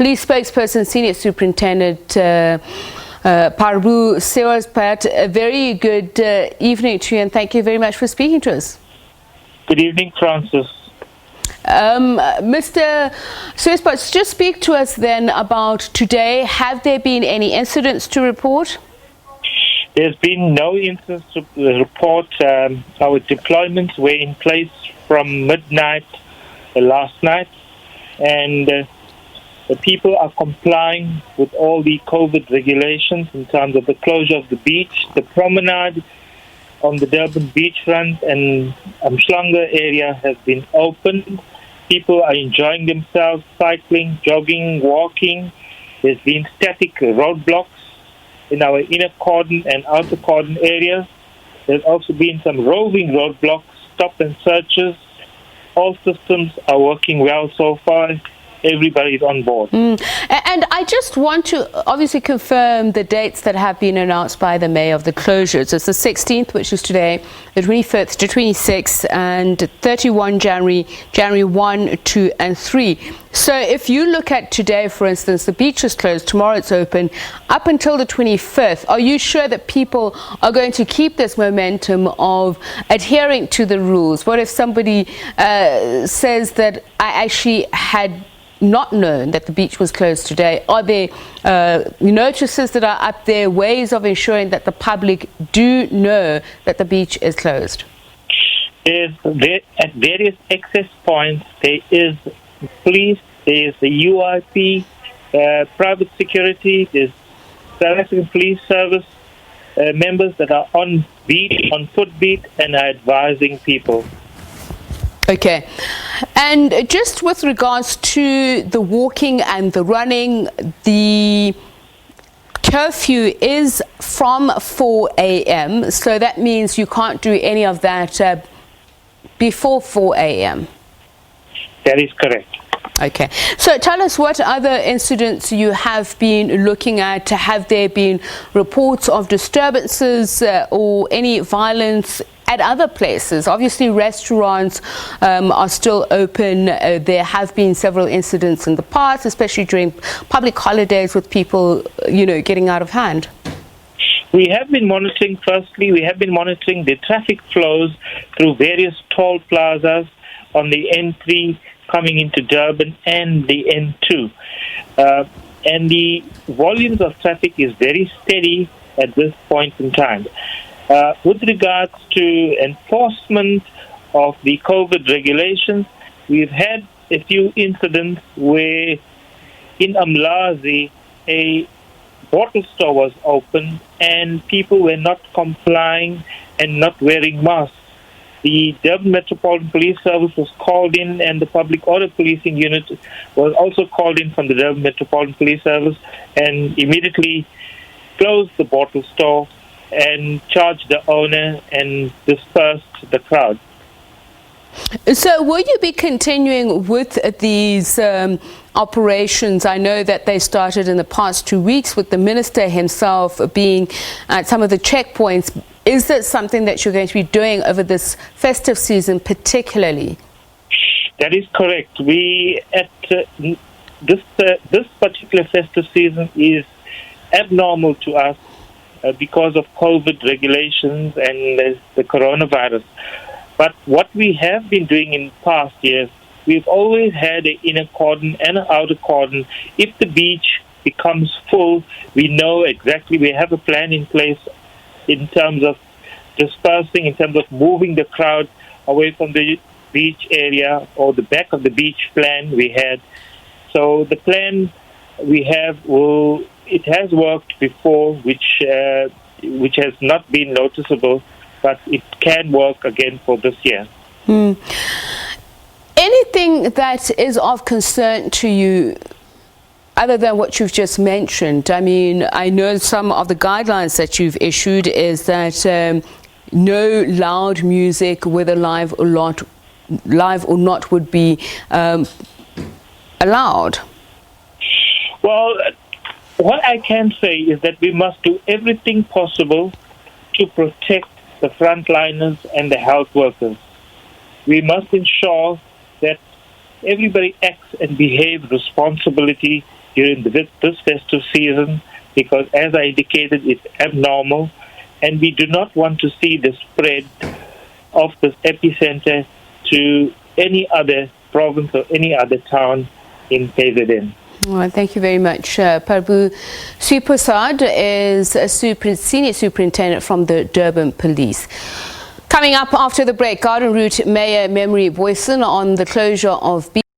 Police Spokesperson, Senior Superintendent Parboo Sewpersad. A very good evening to you, and thank you very much for speaking to us. Good evening, Francis. Mr. Sewpersad, just speak to us then about today. Have there been any incidents to report? There's been no incidents to report. Our deployments were in place from midnight last night, and the people are complying with all the COVID regulations in terms of the closure of the beach, the promenade on the Durban beachfront and Umhlanga area has been opened. People are enjoying themselves, cycling, jogging, walking. There's been static roadblocks in our inner cordon and outer cordon areas. There's also been some roving roadblocks, stop and searches. All systems are working well so far. Everybody is on board. And I just want to obviously confirm the dates that have been announced by the Mayor of the closures. It's the 16th, which is today, the 25th to 26th, and 31 January 1, 2 and 3. So if you look at today, for instance, the beach is closed, tomorrow it's open, up until the 25th. Are you sure that people are going to keep this momentum of adhering to the rules? What if somebody says that I actually had not known that the beach was closed today? Are there notices that are up there, ways of ensuring that the public do know that the beach is closed? At various access points, there is police, there is the UIP, private security, there's South African Police Service members that are on beat, on footbeat, and are advising people. Okay. And just with regards to the walking and the running, the curfew is from 4 a.m. So that means you can't do any of that before 4 a.m. That is correct. Okay. So tell us what other incidents you have been looking at. Have there been reports of disturbances or any violence at other places? Obviously, restaurants are still open. There have been several incidents in the past, especially during public holidays with people, getting out of hand. We have been monitoring, the traffic flows through various toll plazas on the N3 coming into Durban and the N2. And the volumes of traffic is very steady at this point in time. With regards to enforcement of the COVID regulations, we've had a few incidents where in Umlazi a bottle store was open and people were not complying and not wearing masks. The Durban Metropolitan Police Service was called in, and the Public Order Policing Unit was also called in from the Durban Metropolitan Police Service and immediately closed the bottle store and charged the owner and dispersed the crowd. So will you be continuing with these operations? I know that they started in the past 2 weeks with the minister himself being at some of the checkpoints. Is that something that you're going to be doing over this festive season particularly? That is correct. We this particular festive season is abnormal to us because of COVID regulations and the coronavirus. But what we have been doing in past years, we've always had an inner cordon and an outer cordon. If the beach becomes full, we know exactly, we have a plan in place in terms of dispersing, in terms of moving the crowd away from the beach area or the back of the beach plan we had. So the plan we have it has worked before, which has not been noticeable, but it can work again for this year. Anything that is of concern to you other than what you've just mentioned? I mean, I know some of the guidelines that you've issued is that no loud music, whether live or not, would be allowed. Well, what I can say is that we must do everything possible to protect the frontliners and the health workers. We must ensure that everybody acts and behaves responsibly during this festive season, because, as I indicated, it's abnormal, and we do not want to see the spread of this epicenter to any other province or any other town in KZN. Well, thank you very much. Parboo Sewpersad is a senior superintendent from the Durban Police. Coming up after the break, Garden Route Mayor Memory Boyson on the closure of